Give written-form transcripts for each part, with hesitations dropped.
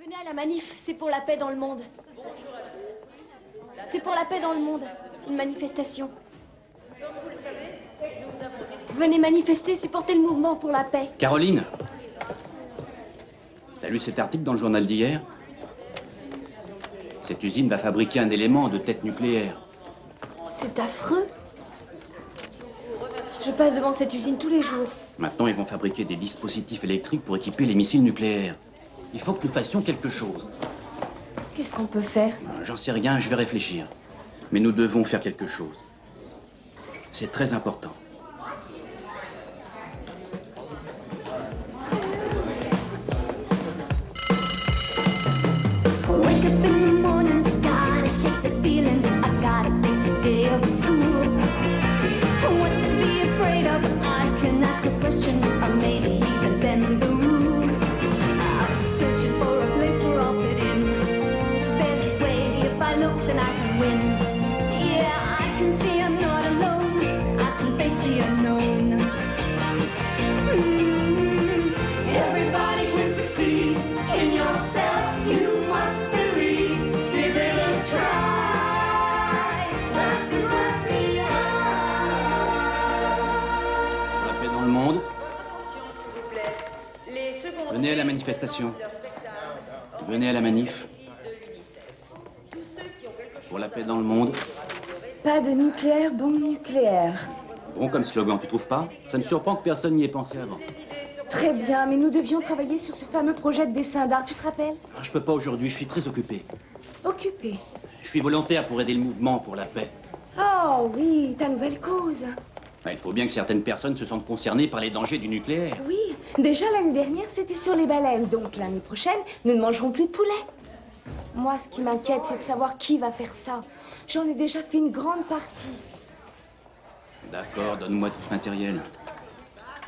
Venez à la manif, c'est pour la paix dans le monde. C'est pour la paix dans le monde, une manifestation. Venez manifester, supporter le mouvement pour la paix. Caroline, t'as lu cet article dans le journal d'hier? Cette usine va fabriquer un élément de tête nucléaire. C'est affreux. Je passe devant cette usine tous les jours. Maintenant, ils vont fabriquer des dispositifs électriques pour équiper les missiles nucléaires. Il faut que nous fassions quelque chose. Qu'est-ce qu'on peut faire? J'en sais rien, je vais réfléchir. Mais nous devons faire quelque chose. C'est très important. Wake up in the morning, gotta shake the feeling. I gotta face the day of school. What's to be afraid of? I can ask a question, or maybe even bend the rules. I'm searching for a place where I'll fit in. There's a way, if I look, then I can win. Yeah, I can see I'm not alone. I can face the unknown. Everybody can succeed in yourself. You must believe. Give it a try. Let the mercy Pour la paix dans le monde, venez à la manifestation. Venez à la manif. Pour la paix dans le monde. Pas de nucléaire, bombe nucléaire. Bon comme slogan, tu trouves pas? Ça me surprend que personne n'y ait pensé avant. Très bien, mais nous devions travailler sur ce fameux projet de dessin d'art, tu te rappelles? Ah, je peux pas aujourd'hui, je suis très occupé. Occupé. Je suis volontaire pour aider le mouvement pour la paix. Oh oui, ta nouvelle cause. Il faut bien que certaines personnes se sentent concernées par les dangers du nucléaire. Oui, déjà l'année dernière, c'était sur les baleines, donc l'année prochaine, nous ne mangerons plus de poulet. Moi, ce qui m'inquiète, c'est de savoir qui va faire ça. J'en ai déjà fait une grande partie. D'accord, donne-moi tout ce matériel.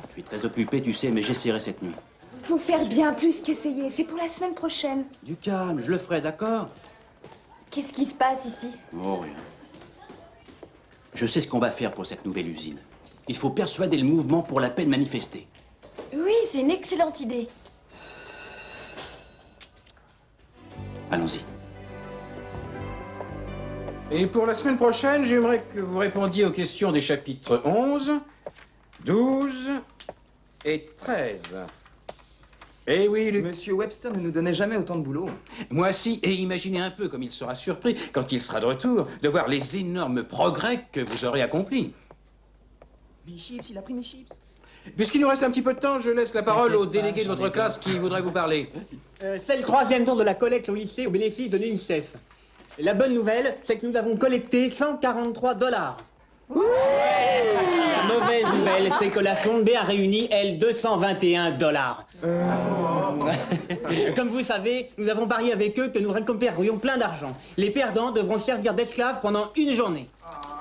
Je suis très occupé, tu sais, mais j'essaierai cette nuit. Faut faire bien plus qu'essayer, c'est pour la semaine prochaine. Du calme, je le ferai, d'accord? Qu'est-ce qui se passe ici? Oh, rien. Je sais ce qu'on va faire pour cette nouvelle usine. Il faut persuader le mouvement pour la paix de manifester. Oui, c'est une excellente idée. Allons-y. Et pour la semaine prochaine, j'aimerais que vous répondiez aux questions des chapitres 11, 12 et 13. Eh oui, Luc. Monsieur Webster ne nous donnait jamais autant de boulot. Moi si, et imaginez un peu comme il sera surpris, quand il sera de retour, de voir les énormes progrès que vous aurez accomplis. Mes chips, il a pris mes chips. Puisqu'il nous reste un petit peu de temps, je laisse la parole au délégué de votre classe qui voudrait vous parler. C'est le 3e tour de la collecte au lycée au bénéfice de l'UNICEF. Et la bonne nouvelle, c'est que nous avons collecté 143 $. La mauvaise nouvelle, c'est que la sonde B a réuni, elle, 221 $. Comme vous savez, nous avons parié avec eux que nous récupérerions plein d'argent. Les perdants devront servir d'esclaves pendant une journée.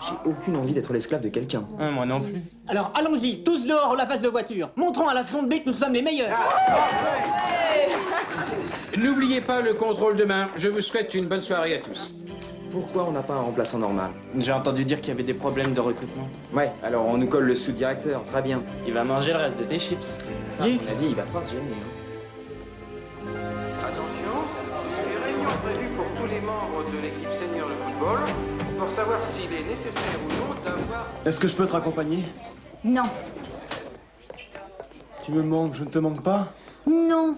J'ai aucune envie d'être l'esclave de quelqu'un. Moi non plus. Alors allons-y, tous dehors, la face de voiture. Montrons à la sonde B que nous sommes les meilleurs. N'oubliez pas le contrôle demain. Je vous souhaite une bonne soirée à tous. Pourquoi on n'a pas un remplaçant normal? J'ai entendu dire qu'il y avait des problèmes de recrutement. Ouais, alors on nous colle le sous-directeur, très bien. Il va manger le reste de tes chips. Ça, à mon avis, il va pas se gêner. Attention, les réunions prévues pour tous les membres de l'équipe senior de football pour savoir s'il est nécessaire ou non d'avoir... Est-ce que je peux te raccompagner? Non. Tu me manques, je ne te manque pas? Non.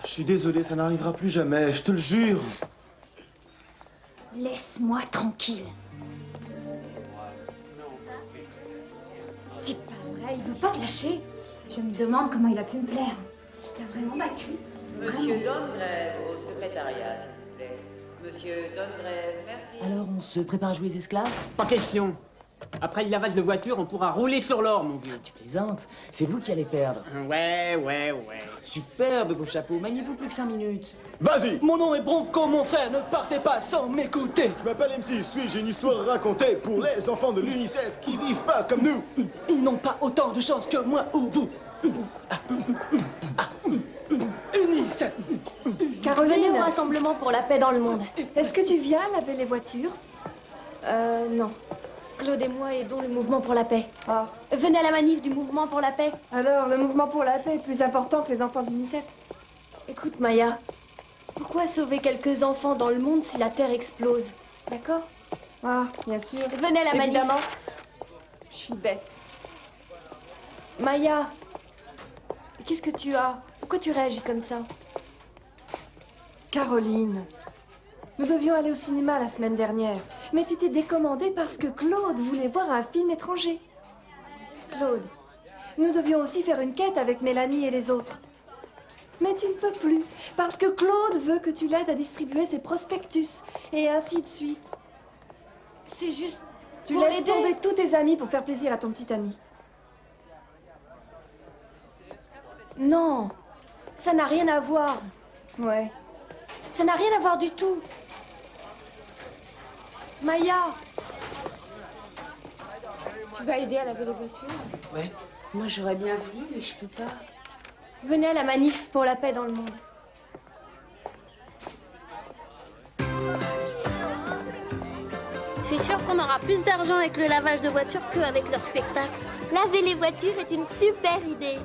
Je suis désolé, ça n'arrivera plus jamais, je te le jure. Laisse-moi tranquille. C'est pas vrai, il veut pas te lâcher. Je me demande comment il a pu me plaire. Je t'ai vraiment battu. Monsieur Dongrève au secrétariat, s'il vous plaît. Monsieur Dongrève, merci. Alors, on se prépare à jouer les esclaves? Pas question. Après le lavage de voiture, on pourra rouler sur l'or, mon vieux. Tu plaisantes. C'est vous qui allez perdre. Ouais. Superbe, vos chapeaux. Maniez-vous plus que 5 minutes. Vas-y! Mon nom est Bronco, mon frère, ne partez pas sans m'écouter. Je m'appelle MC Sweet, j'ai une histoire à raconter pour les enfants de l'UNICEF qui vivent pas comme nous. Ils n'ont pas autant de chance que moi ou vous. UNICEF. Venez au rassemblement pour la paix dans le monde. Est-ce que tu viens laver les voitures? Non. Claude et moi aidons le mouvement pour la paix. Ah. Venez à la manif du mouvement pour la paix. Alors, le mouvement pour la paix est plus important que les enfants de l'UNICEF? Écoute, Maya, pourquoi sauver quelques enfants dans le monde si la Terre explose? D'accord? Ah, bien sûr. Venez à la manif. Évidemment. Je suis bête. Maya, qu'est-ce que tu as? Pourquoi tu réagis comme ça? Caroline, nous devions aller au cinéma la semaine dernière, mais tu t'es décommandée parce que Claude voulait voir un film étranger. Claude, nous devions aussi faire une quête avec Mélanie et les autres. Mais tu ne peux plus, parce que Claude veut que tu l'aides à distribuer ses prospectus, et ainsi de suite. C'est juste Tu pour laisses l'aider. tomber tous tes amis pour faire plaisir à ton petit ami. Non, ça n'a rien à voir. Ouais. Ça n'a rien à voir du tout. Maya, Tu vas aider à laver les voitures? Ouais. Moi, j'aurais bien voulu, mais je peux pas. venez à la manif pour la paix dans le monde. Je suis sûre qu'on aura plus d'argent avec le lavage de voitures qu'avec leur spectacle. Laver les voitures est une super idée.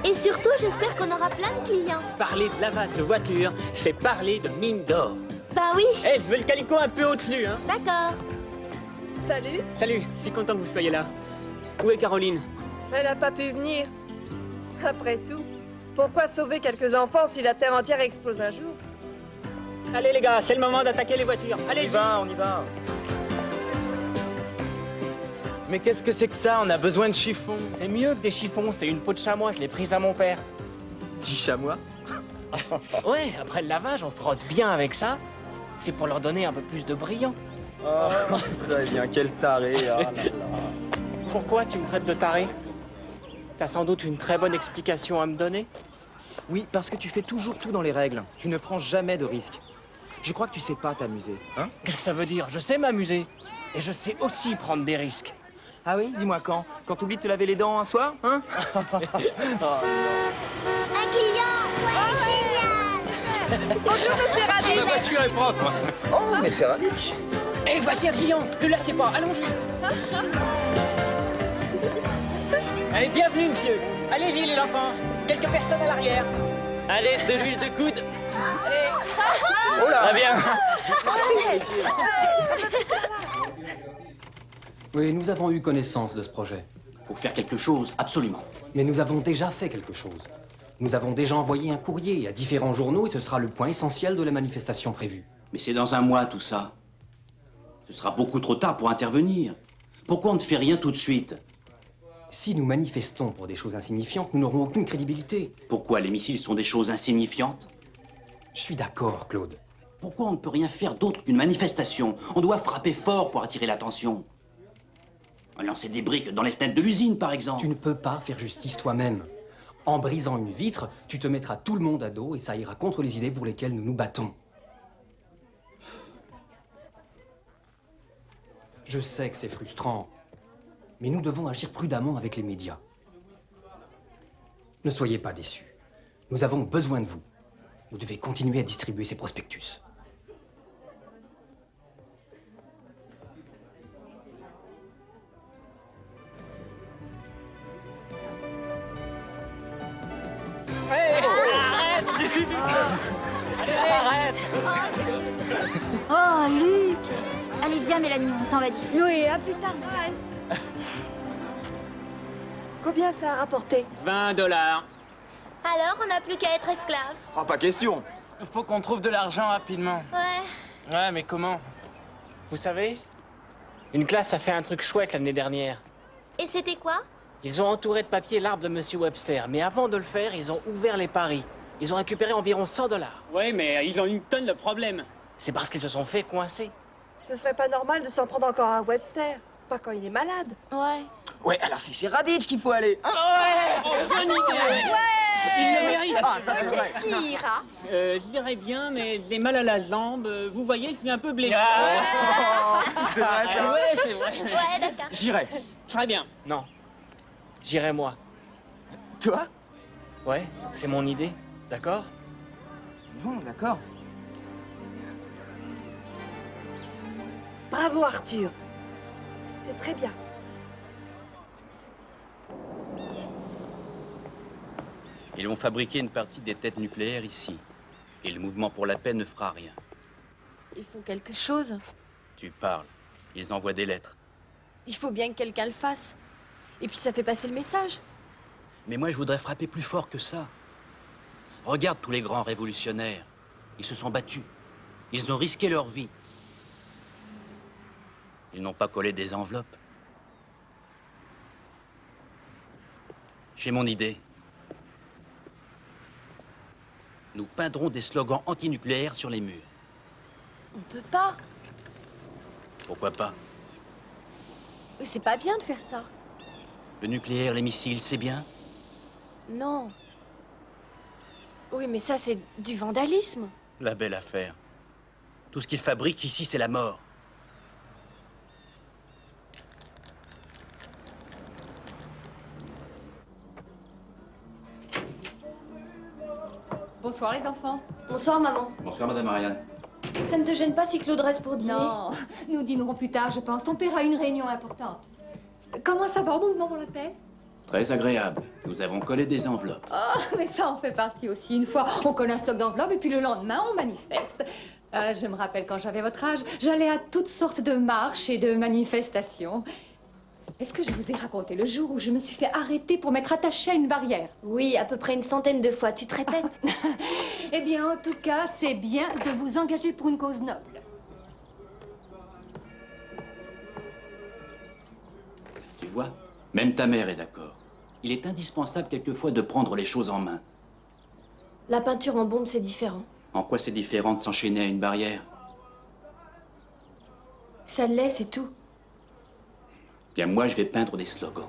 Et surtout, j'espère qu'on aura plein de clients. Parler de lavage de voiture, c'est parler de mine d'or. Bah oui. Eh, je veux le calico un peu au-dessus, hein. D'accord. Salut, Salut, je suis content que vous soyez là. Où est Caroline? elle n'a pas pu venir. Après tout, pourquoi sauver quelques enfants si la Terre entière explose un jour? Allez les gars, c'est le moment d'attaquer les voitures. Allez, On y va. Mais qu'est-ce que c'est que ça? On a besoin de chiffons. C'est mieux que des chiffons, c'est une peau de chamois, je l'ai prise à mon père. 10 chamois. Ouais, après le lavage, on frotte bien avec ça. C'est pour leur donner un peu plus de brillant. Oh, très bien, quel taré. Oh là là. Pourquoi tu me traites de taré? T'as sans doute une très bonne explication à me donner. Oui, parce que tu fais toujours tout dans les règles. Tu ne prends jamais de risques. Je crois que tu sais pas t'amuser, hein? Qu'est-ce que ça veut dire? Je sais m'amuser. Et je sais aussi prendre des risques. Ah oui? Dis-moi quand? Quand t'oublies de te laver les dents un soir, hein? Un client. Ouais, génial. Bonjour, monsieur Raditz. La voiture est propre. Oh, mais c'est Raditz. Eh, voici un client. Ne lâchez pas, allons-y. Allez, bienvenue, monsieur. Allez-y, les enfants. Quelques personnes à l'arrière. Allez, de l'huile de coude. Oh là! Très bien. Oui, nous avons eu connaissance de ce projet. Faut faire quelque chose, absolument. Mais nous avons déjà fait quelque chose. Nous avons déjà envoyé un courrier à différents journaux et ce sera le point essentiel de la manifestation prévue. Mais c'est dans un mois, tout ça. Ce sera beaucoup trop tard pour intervenir. Pourquoi on ne fait rien tout de suite? Si nous manifestons pour des choses insignifiantes, nous n'aurons aucune crédibilité. Pourquoi les missiles sont des choses insignifiantes? Je suis d'accord, Claude. Pourquoi on ne peut rien faire d'autre qu'une manifestation? On doit frapper fort pour attirer l'attention. Lancer des briques dans les fenêtres de l'usine, par exemple. Tu ne peux pas faire justice toi-même. En brisant une vitre, tu te mettras tout le monde à dos et ça ira contre les idées pour lesquelles nous nous battons. Je sais que c'est frustrant, mais nous devons agir prudemment avec les médias. Ne soyez pas déçus. Nous avons besoin de vous. Vous devez continuer à distribuer ces prospectus. Oh, Luc. Allez, viens, Mélanie, on s'en va d'ici. Oui, à plus tard. Combien ça a rapporté? 20 $. Alors, on n'a plus qu'à être esclave. Ah, pas question. Faut qu'on trouve de l'argent rapidement. Ouais. Ouais, mais comment? Vous savez, une classe a fait un truc chouette l'année dernière. Et c'était quoi? Ils ont entouré de papier l'arbre de Monsieur Webster, mais avant de le faire, ils ont ouvert les paris. Ils ont récupéré environ 100 $. Ouais, mais ils ont une tonne de problèmes. C'est parce qu'ils se sont fait coincer. Ce serait pas normal de s'en prendre encore à un Webster. Pas quand il est malade. Ouais. Ouais, alors c'est chez Raditz qu'il faut aller. Ouais, bonne idée. Il le mérite. Ah, ça c'est vrai. Qui ira? Je dirais bien, mais j'ai mal à la jambe. Vous voyez, je suis un peu blessé. C'est vrai ça. Ouais, c'est vrai. Ouais, d'accord. J'irai. Très bien. Non. J'irai moi. Toi? Ouais, c'est mon idée. D'accord? Bon, d'accord. Bravo, Arthur. C'est très bien. Ils vont fabriquer une partie des têtes nucléaires ici. Et le mouvement pour la paix ne fera rien. Ils font quelque chose. Tu parles. Ils envoient des lettres. Il faut bien que quelqu'un le fasse. Et puis ça fait passer le message. Mais moi, je voudrais frapper plus fort que ça. Regarde tous les grands révolutionnaires. Ils se sont battus. Ils ont risqué leur vie. Ils n'ont pas collé des enveloppes. J'ai mon idée. Nous peindrons des slogans antinucléaires sur les murs. On peut pas. Pourquoi pas? Mais c'est pas bien de faire ça. Le nucléaire, les missiles, c'est bien. Non. Oui, mais ça, c'est du vandalisme. La belle affaire. Tout ce qu'ils fabriquent ici, c'est la mort. Bonsoir les enfants. Bonsoir, maman. Bonsoir, Madame Ariane. Ça ne te gêne pas si Claude reste pour dîner? Non, nous dînerons plus tard, je pense. Ton père a une réunion importante. Comment ça va au mouvement pour la paix? Très agréable. Nous avons collé des enveloppes. Oh, mais ça en fait partie aussi. Une fois, on colle un stock d'enveloppes et puis le lendemain, on manifeste. Je me rappelle quand j'avais votre âge, j'allais à toutes sortes de marches et de manifestations. Est-ce que je vous ai raconté le jour où je me suis fait arrêter pour m'être attachée à une barrière? Oui, à peu près une centaine de fois. Tu te répètes? Eh bien, en tout cas, c'est bien de vous engager pour une cause noble. Tu vois, même ta mère est d'accord. Il est indispensable quelquefois de prendre les choses en main. La peinture en bombe, c'est différent. En quoi c'est différent de s'enchaîner à une barrière? Ça l'est, c'est tout. Bien, moi, je vais peindre des slogans.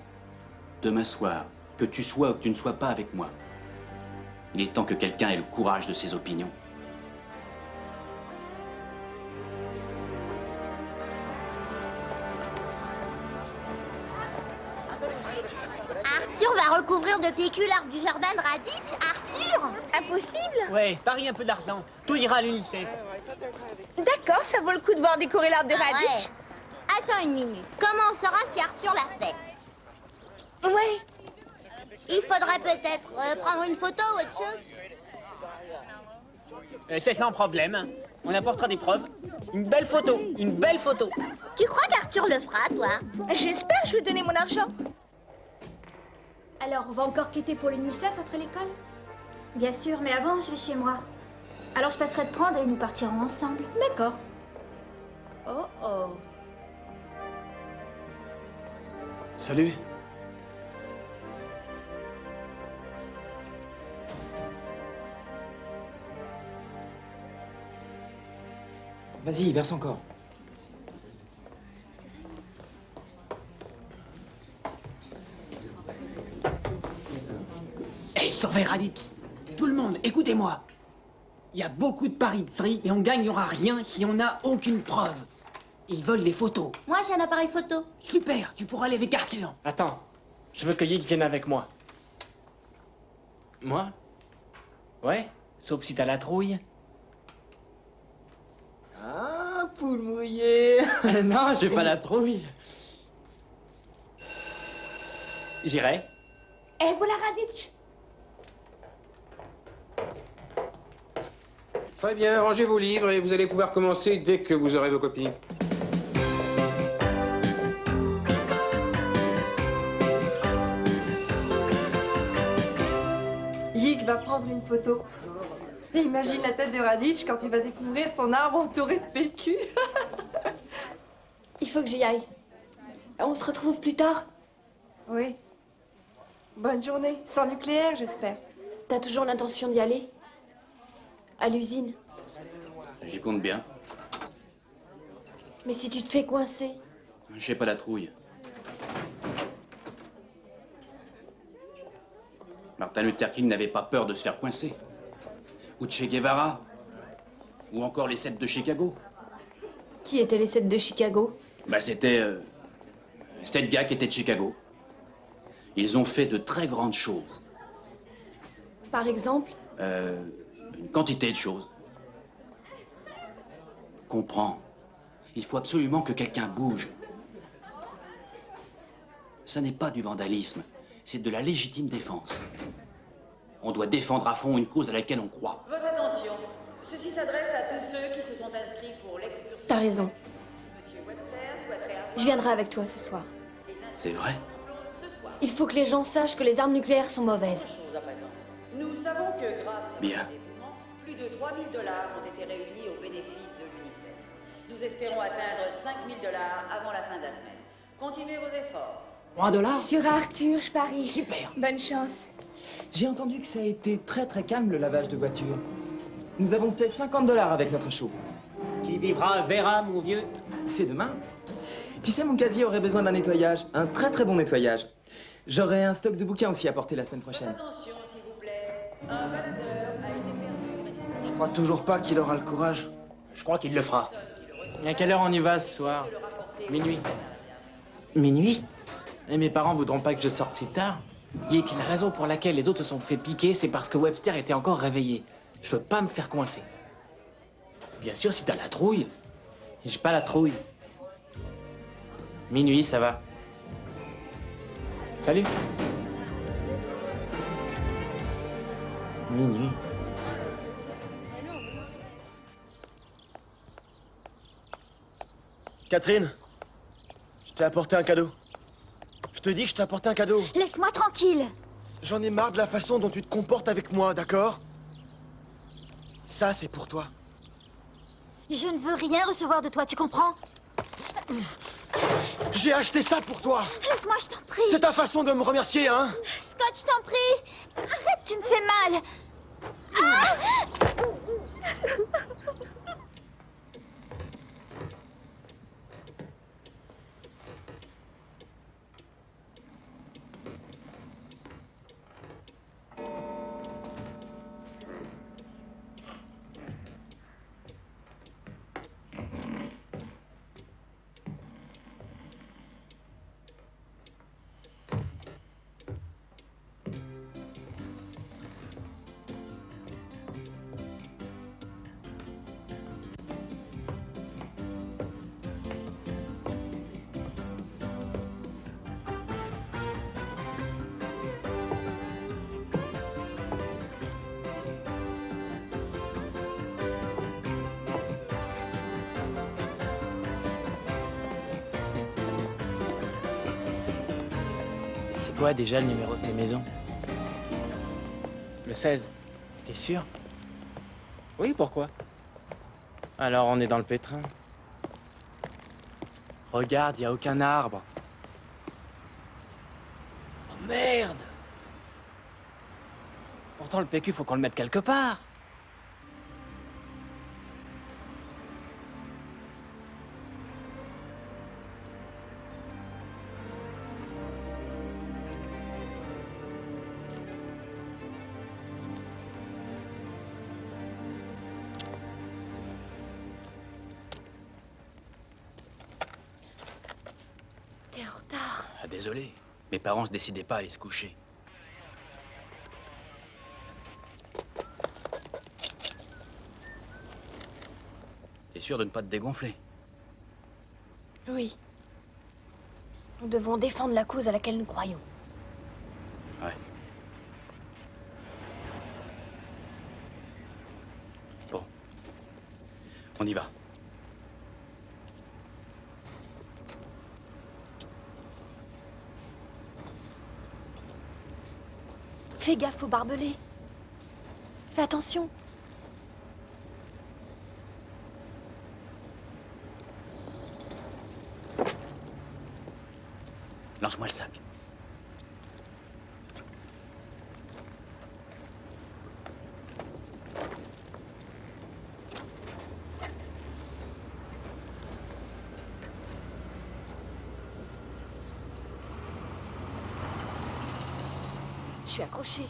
Demain soir, que tu sois ou que tu ne sois pas avec moi, il est temps que quelqu'un ait le courage de ses opinions. Arthur va recouvrir de PQ l'arbre du jardin de Raditch. Arthur! Impossible! Ouais, parie un peu d'argent. Tout ira à l'UNICEF. D'accord, ça vaut le coup de voir décorer l'arbre de Raditch. Ouais. Attends une minute. Comment on saura si Arthur l'a fait? Ouais. Il faudrait peut-être prendre une photo ou autre chose. C'est sans problème. On apportera des preuves. Une belle photo. Une belle photo. Tu crois qu'Arthur le fera, toi? J'espère, je vais donner mon argent. Alors, on va encore quitter pour l'UNICEF après l'école? Bien sûr, mais avant, je vais chez moi. Alors, je passerai te prendre et nous partirons ensemble. D'accord. Oh oh. Salut. Vas-y, verse encore. Hé, surveille Raditz. Tout le monde, écoutez-moi. Il y a beaucoup de paris de fric et on gagnera rien si on n'a aucune preuve. Ils veulent des photos. Moi, j'ai un appareil photo. Super, tu pourras aller avec Arthur. Attends, je veux que Yig vienne avec moi. Moi? Ouais, sauf si t'as la trouille. Ah, poule mouillée. Non, j'ai pas la trouille. J'irai. Eh, voilà Raditch. Très bien, rangez vos livres et vous allez pouvoir commencer dès que vous aurez vos copies. Yig va prendre une photo. Et imagine la tête de Raditch quand il va découvrir son arbre entouré de PQ. Il faut que j'y aille. On se retrouve plus tard? Oui. Bonne journée. Sans nucléaire, j'espère. T'as toujours l'intention d'y aller? À l'usine? J'y compte bien. Mais si tu te fais coincer? J'ai pas la trouille. Martin Luther King n'avait pas peur de se faire coincer. Ou Che Guevara. Ou encore les 7 de Chicago. Qui étaient les 7 de Chicago? Bah, c'était 7 gars qui étaient de Chicago. Ils ont fait de très grandes choses. Par exemple? Une quantité de choses. Comprends. Il faut absolument que quelqu'un bouge. Ça n'est pas du vandalisme, c'est de la légitime défense. On doit défendre à fond une cause à laquelle on croit. Votre attention. Ceci s'adresse à tous ceux qui se sont inscrits pour l'excursion. T'as raison. Monsieur Webster souhaiterait avoir... Je viendrai avec toi ce soir. C'est vrai? Il faut que les gens sachent que les armes nucléaires sont mauvaises. Nous savons que grâce à Bien. votre dévouement, plus de 3 000 $ ont été réunis au bénéfice de l'UNICEF. Nous espérons atteindre 5 000 $ avant la fin de la semaine. Continuez vos efforts. $3? Sur Arthur, je parie. Super. Bonne chance. J'ai entendu que ça a été très très calme le lavage de voiture. Nous avons fait 50 $ avec notre show. Qui vivra verra, mon vieux. C'est demain. Tu sais, mon casier aurait besoin d'un nettoyage. Un très très bon nettoyage. J'aurai un stock de bouquins aussi à porter la semaine prochaine. Attention, s'il vous plaît. Un baladeur a été perdu. Je crois toujours pas qu'il aura le courage. Je crois qu'il le fera. Et à quelle heure on y va ce soir? Minuit. Minuit? Et mes parents voudront pas que je sorte si tard? Yek, la raison pour laquelle les autres se sont fait piquer, c'est parce que Webster était encore réveillé. Je veux pas me faire coincer. Bien sûr, si t'as la trouille. J'ai pas la trouille. Minuit, ça va. Salut. Minuit. Catherine, je t'ai apporté un cadeau. Je te dis que je t'ai apporté un cadeau. Laisse-moi tranquille. J'en ai marre de la façon dont tu te comportes avec moi, d'accord? Ça, c'est pour toi. Je ne veux rien recevoir de toi, tu comprends? J'ai acheté ça pour toi. Laisse-moi, je t'en prie. C'est ta façon de me remercier, hein? Scott, je t'en prie. Arrête, tu me fais mal. Ah! C'est quoi déjà le numéro de tes maisons? Le 16. T'es sûr? Oui, pourquoi? Alors on est dans le pétrin. Regarde, y a aucun arbre. Oh merde! Pourtant, le PQ, faut qu'on le mette quelque part. T'es en retard. Ah, désolé. Mes parents se décidaient pas à aller se coucher. T'es sûr de ne pas te dégonfler? Oui. Nous devons défendre la cause à laquelle nous croyons. Ouais. Bon. On y va. Fais gaffe aux barbelés. Fais attention. Lance-moi le sac. Je suis accrochée.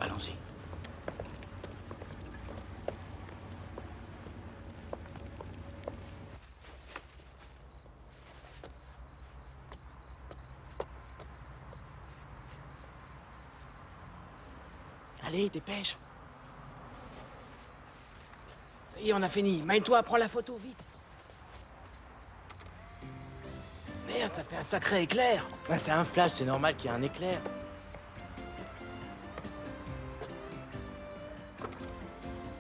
Allons-y. Allez, dépêche. Ça y est, on a fini. Maille-toi, prends la photo, vite. Merde, ça fait un sacré éclair. Ouais, c'est un flash, c'est normal qu'il y ait un éclair.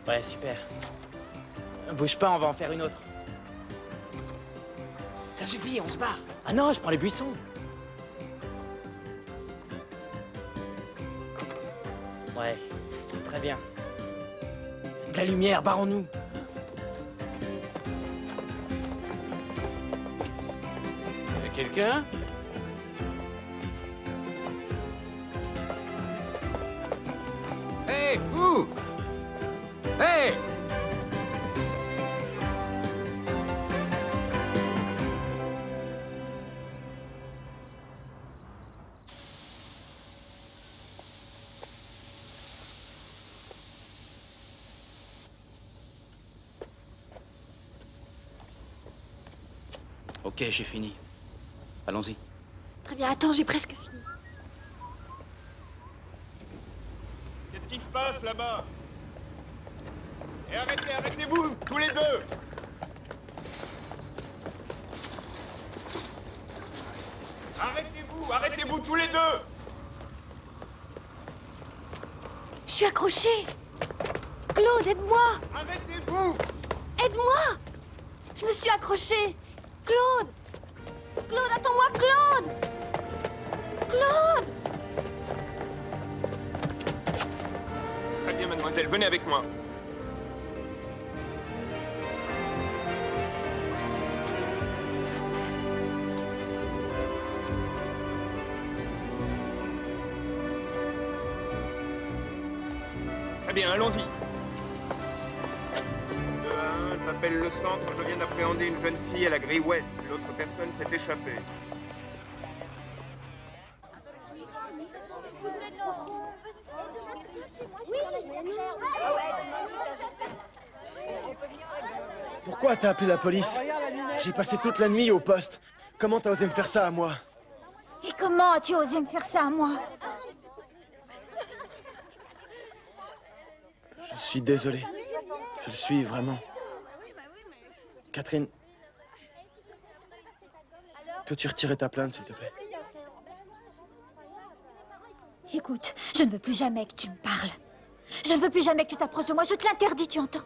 Ouais, super. Bouge pas, on va en faire une autre. Ça suffit, on se barre. Ah non, je prends les buissons. Ouais, très bien. De la lumière, barrons-nous. Y'a quelqu'un? Hé, vous! Hé! Ok, j'ai fini. Allons-y. Très bien, attends, j'ai presque fini. Qu'est-ce qui se passe là-bas? Et arrêtez-vous, tous les deux! Arrêtez-vous tous les deux! Je suis accrochée. Claude, aide-moi. Arrêtez-vous! Aide-moi. Je me suis accrochée. Claude. Claude, attends-moi, Claude. Claude. Très bien, mademoiselle, venez avec moi. Très bien, allons-y. 2 à 1, j'appelle le centre, je viens d'appréhender une jeune fille à la grille ouest. L'autre personne s'est échappée. Pourquoi t'as appelé la police? J'ai passé toute la nuit au poste. Comment t'as osé me faire ça à moi? Et comment as-tu osé me faire ça à moi? Je suis désolé. Je le suis vraiment. Catherine, peux-tu retirer ta plainte, s'il te plaît? Écoute, je ne veux plus jamais que tu me parles. Je ne veux plus jamais que tu t'approches de moi. Je te l'interdis, tu entends?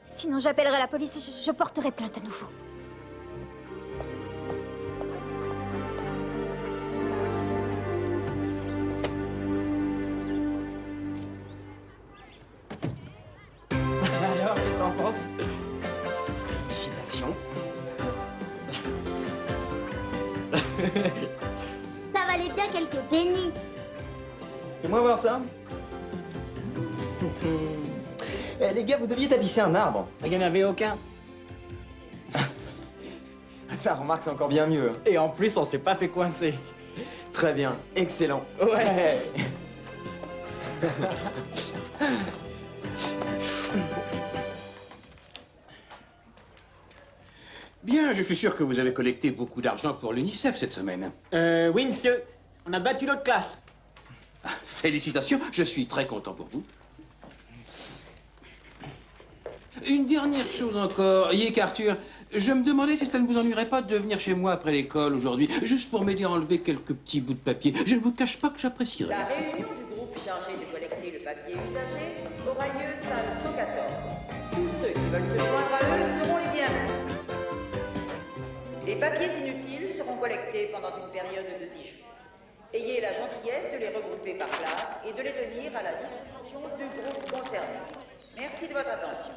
Sinon, j'appellerai la police et je porterai plainte à nouveau. Alors, qu'est-ce que t'en penses? Félicitations. Ça valait bien quelques pennies. Fais-moi voir ça. Eh, les gars, vous deviez tapisser un arbre. Il n'y en avait aucun. Ça, remarque, c'est encore bien mieux. Et en plus, on s'est pas fait coincer. Très bien, excellent. Ouais. Bien, je suis sûr que vous avez collecté beaucoup d'argent pour l'UNICEF cette semaine. Oui, monsieur. On a battu l'autre classe. Félicitations, je suis très content pour vous. Une dernière chose encore, Yék Arthur, je me demandais si ça ne vous ennuierait pas de venir chez moi après l'école aujourd'hui, juste pour m'aider à enlever quelques petits bouts de papier. Je ne vous cache pas que j'apprécierais. La réunion du groupe chargé de collecter le papier usagé aura lieu salle 114. Tous ceux qui veulent se joindre à eux seront les bienvenus. Les papiers inutiles seront collectés pendant une période de 10 jours. Ayez la gentillesse de les regrouper par classe et de les tenir à la disposition du groupe concerné. Merci de votre attention.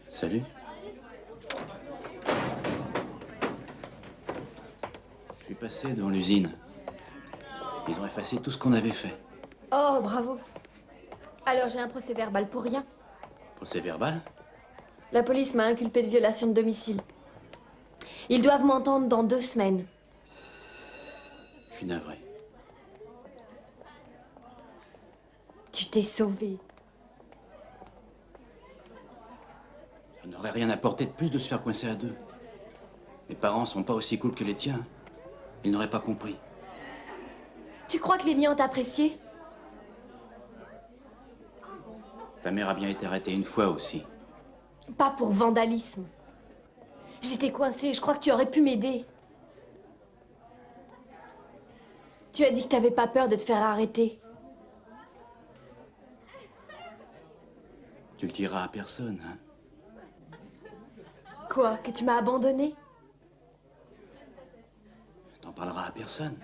Salut. Je suis passé devant l'usine. Ils ont effacé tout ce qu'on avait fait. Oh, bravo. Alors j'ai un procès verbal pour rien. Procès verbal? La police m'a inculpé de violation de domicile. Ils doivent m'entendre dans 2 semaines. Je suis navré. Tu t'es sauvé. Ça n'aurait rien apporté de plus de se faire coincer à deux. Mes parents sont pas aussi cool que les tiens. Ils n'auraient pas compris. Tu crois que les miens ont apprécié? Ta mère a bien été arrêtée une fois aussi. Pas pour vandalisme. J'étais coincée, je crois que tu aurais pu m'aider. Tu as dit que t'avais pas peur de te faire arrêter. Tu le diras à personne, hein? Quoi? Que tu m'as abandonnée? T'en parleras à personne.